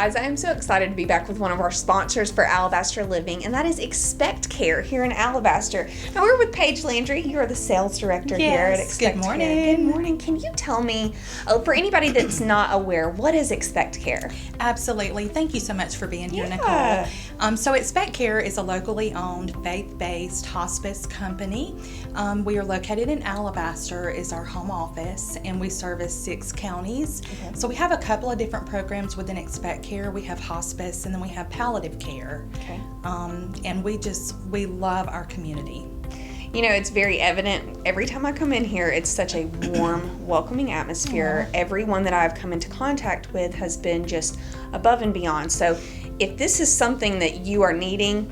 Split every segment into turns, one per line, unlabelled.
guys, I am so excited to be back with one of our sponsors for Alabaster Living, and that is ExpectCare here in Alabaster. Now, we're with Paige Landry. You are the sales director here at ExpectCare.
Good morning.
Good morning. Can you tell me, for anybody that's not aware, what is ExpectCare?
Absolutely. Thank you so much for being here,
Yeah.
Nicole. So ExpectCare is a locally owned, faith-based hospice company. We are located in Alabaster, is our home office, and we service 6 counties.
Okay.
So we have a couple of different programs within ExpectCare. We have hospice, and then we have palliative care.
Okay.
And we love our community.
You know, it's very evident every time I come in here, it's such a warm, welcoming atmosphere.
Yeah.
Everyone that I've come into contact with has been just above and beyond. So if this is something that you are needing,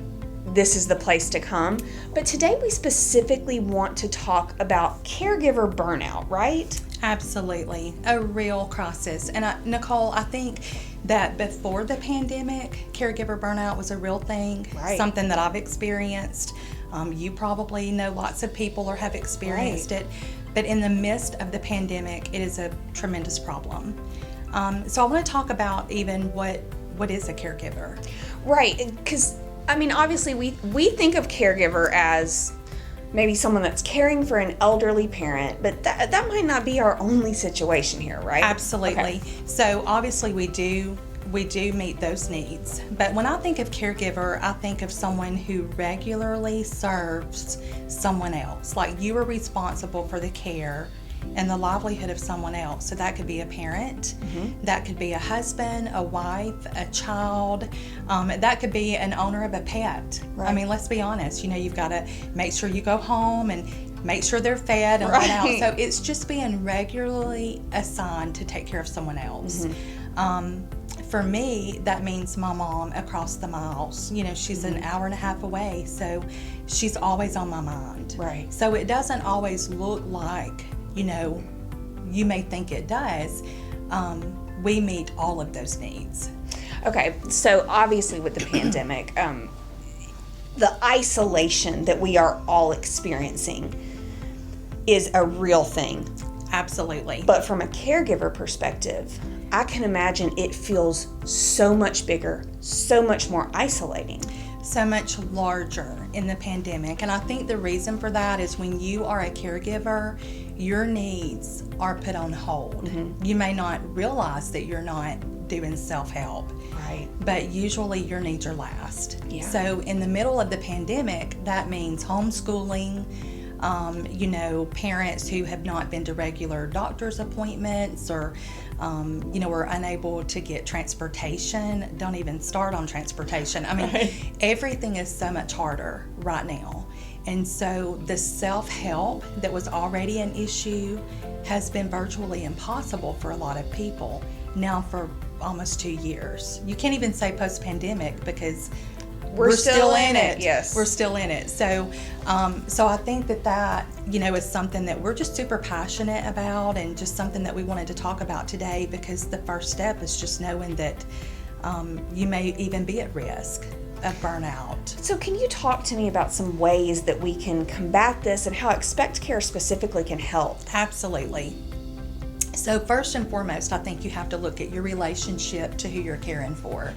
this is the place to come. But today we specifically want to talk about caregiver burnout, right?
Absolutely. A real crisis. And Nicole, I think that before the pandemic, caregiver burnout was a real thing,
Right.
something that I've experienced. You probably know lots of people or have experienced
Right.
it. But in the midst of the pandemic, it is a tremendous problem. So I want to talk about even what is a caregiver.
Right, because, I mean, obviously we think of caregiver as maybe someone that's caring for an elderly parent, but that might not be our only situation here, right?
Absolutely.
Okay.
So obviously we do meet those needs. But when I think of caregiver, I think of someone who regularly serves someone else. Like you are responsible for the care and the livelihood of someone else. So that could be a parent, that could be a husband, a wife, a child, that could be an owner of a pet.
Right.
I mean, let's be honest, you've got to make sure you go home and make sure they're fed and let out.
Right.
So it's just being regularly assigned to take care of someone else. For me, that means my mom across the miles. She's an hour and a half away, so she's always on my mind.
Right.
So it doesn't always look like, you may think it does. We meet all of those needs.
Okay, so obviously with the pandemic, the isolation that we are all experiencing is a real thing.
Absolutely.
But from a caregiver perspective, I can imagine it feels so much bigger, so much more isolating.
So much larger in the pandemic. And I think the reason for that is when you are a caregiver, your needs are put on hold. You may not realize that you're not doing self-help.
Right.
But usually your needs are last.
Yeah.
So in the middle of the pandemic, that means homeschooling, parents who have not been to regular doctor's appointments or, were unable to get transportation. Don't even start on transportation. I mean,
Right.
Everything is so much harder right now. And so the self-help that was already an issue has been virtually impossible for a lot of people now for almost 2 years. You can't even say post-pandemic because we're still in it.
Yes.
We're still in it. So I think that is something that we're just super passionate about and just something that we wanted to talk about today because the first step is just knowing that you may even be at risk of burnout.
So can you talk to me about some ways that we can combat this and how ExpectCare specifically can help?
Absolutely. So first and foremost, I think you have to look at your relationship to who you're caring for.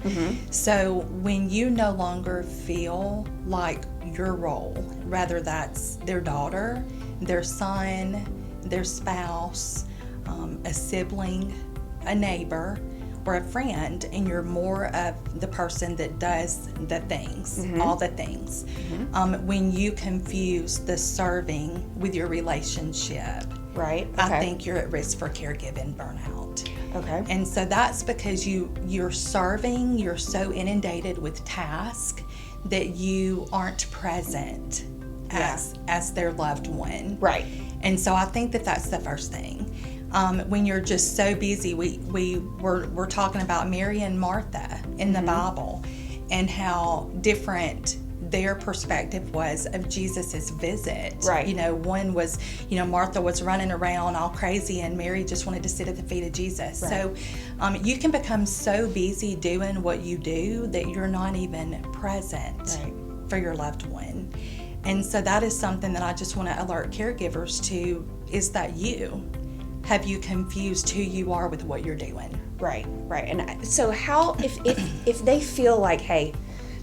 So when you no longer feel like your role, whether that's their daughter, their son, their spouse, a sibling, a neighbor, or a friend, and you're more of the person that does the things, all the things. When you confuse the serving with your relationship,
Right.
I think you're at risk for caregiving burnout.
Okay.
And so that's because you're serving, you're so inundated with tasks that you aren't present as their loved one.
Right.
And so I think that's the first thing. When you're just so busy, we're talking about Mary and Martha in the Bible and how different their perspective was of Jesus's visit.
Right.
One was, Martha was running around all crazy and Mary just wanted to sit at the feet of Jesus.
Right.
So you can become so busy doing what you do that you're not even present for your loved one. And so that is something that I just want to alert caregivers to. Is that you? have you confused who you are with what you're doing?
Right. And so how, if they feel like, hey,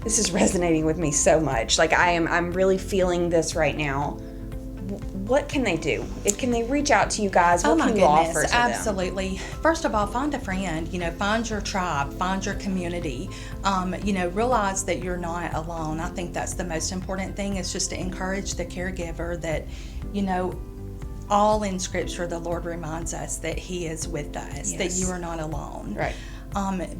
this is resonating with me so much, like I'm really feeling this right now, what can they do? Can they reach out to you guys? What can you offer to them?
Absolutely. First of all, find a friend, find your tribe, find your community, realize that you're not alone. I think that's the most important thing, is just to encourage the caregiver that, all in Scripture, the Lord reminds us that He is with us, that you are not alone.
Right.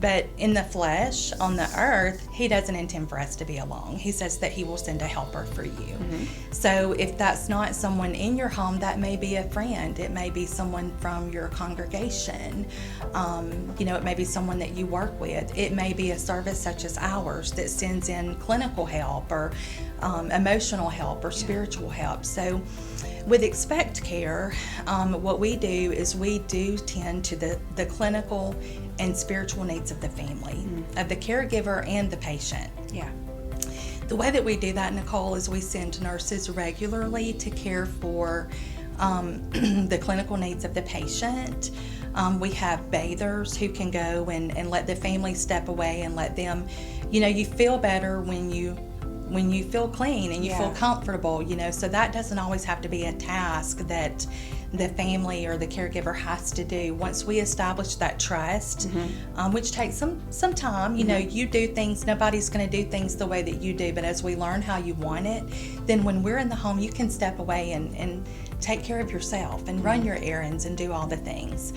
But in the flesh, on the earth, He doesn't intend for us to be alone. He says that He will send a helper for you. Mm-hmm. So if that's not someone in your home, that may be a friend. It may be someone from your congregation. It may be someone that you work with. It may be a service such as ours that sends in clinical help or emotional help or spiritual help. So with ExpectCare, what we do is we do tend to the clinical and spiritual needs of the family, of the caregiver and the patient.
Yeah.
The way that we do that, Nicole, is we send nurses regularly to care for the clinical needs of the patient. We have bathers who can go and let the family step away and let them, you feel better when you feel clean and you feel comfortable, so that doesn't always have to be a task that the family or the caregiver has to do. Once we establish that trust, which takes some time, you do things, nobody's going to do things the way that you do, but as we learn how you want it, then when we're in the home, you can step away and take care of yourself and run your errands and do all the things.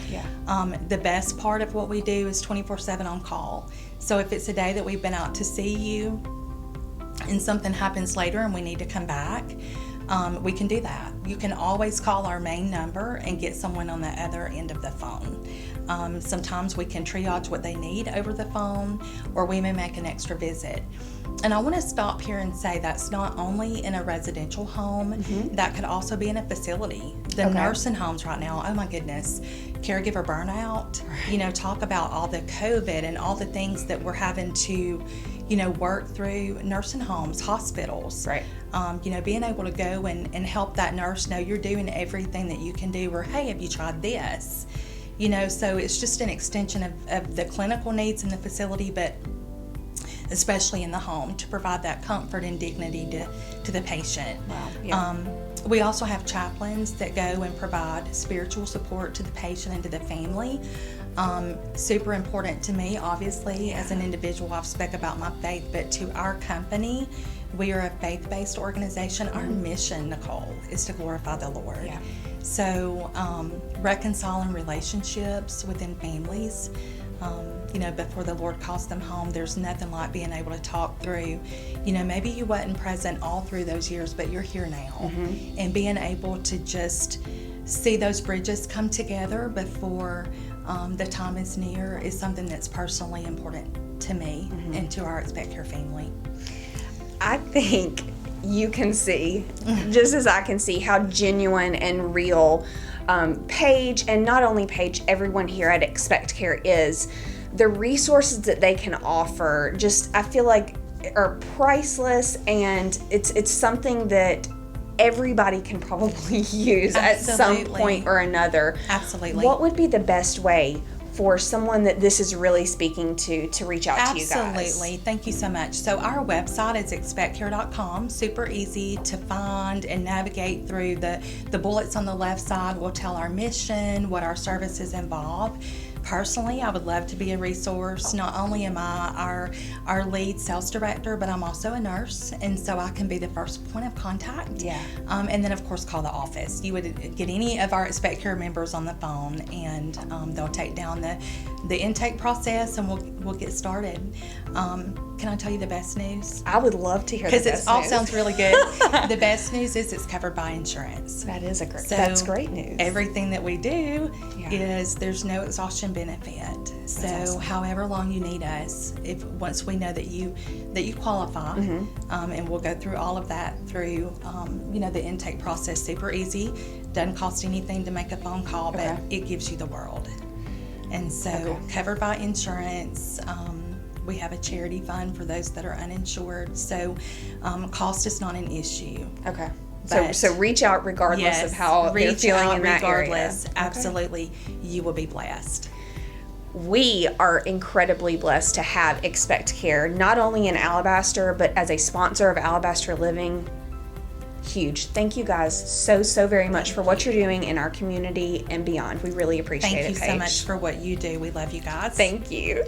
The best part of what we do is 24/7 on call. So if it's a day that we've been out to see you and something happens later and we need to come back, we can do that. You can always call our main number and get someone on the other end of the phone. Sometimes we can triage what they need over the phone, or we may make an extra visit. And I want to stop here and say that's not only in a residential home, that could also be in a facility. The nursing homes right now, oh my goodness, caregiver burnout, talk about all the COVID and all the things that we're having to, work through nursing homes, hospitals.
Right.
Being able to go and help that nurse know you're doing everything that you can do, or, hey, have you tried this? So it's just an extension of the clinical needs in the facility, but especially in the home, to provide that comfort and dignity to the patient.
Wow. Yeah.
We also have chaplains that go and provide spiritual support to the patient and to the family. Super important to me, obviously, as an individual. I've spoke about my faith, but to our company, we are a faith-based organization. Our mission, Nicole, is to glorify the Lord.
Yeah.
So reconciling relationships within families, before the Lord calls them home, there's nothing like being able to talk through, maybe you wasn't present all through those years, but you're here now. And being able to just see those bridges come together before the time is near is something that's personally important to me and to our ExpectCare family.
I think you can see, just as I can see, how genuine and real Paige, and not only Paige, everyone here at ExpectCare is. The resources that they can offer, just I feel like are priceless, and it's something that everybody can probably use at some point or another.
Absolutely.
What would be the best way for someone that this is really speaking to reach out to you guys?
Absolutely. Thank you so much. So our website is expectcare.com. Super easy to find and navigate through. The bullets on the left side will tell our mission, what our services involve. Personally, I would love to be a resource. Not only am I our lead sales director, but I'm also a nurse, and so I can be the first point of contact.
Yeah.
And then, of course, call the office. You would get any of our ExpectCare members on the phone, and they'll take down the intake process, and we'll get started. Can I tell you the best news?
I would love to hear the best news.
Because it all sounds really good. The best news is it's covered by insurance.
That's great news.
Everything that we do is there's no exhaustion benefit. So
awesome.
However long you need us, once we know that you qualify, and we'll go through all of that through the intake process. Super easy. Doesn't cost anything to make a phone call, but it gives you the world. And so covered by insurance. We have a charity fund for those that are uninsured, so cost is not an issue.
Okay. So reach out regardless of how they're feeling in that area.
Absolutely, you will be blessed.
We are incredibly blessed to have ExpectCare, not only in Alabaster, but as a sponsor of Alabaster Living. Huge. Thank you guys so very much for what you're doing in our community and beyond. We really appreciate it,
Thank you
Paige.
so much for what you do. We love you guys.
Thank you.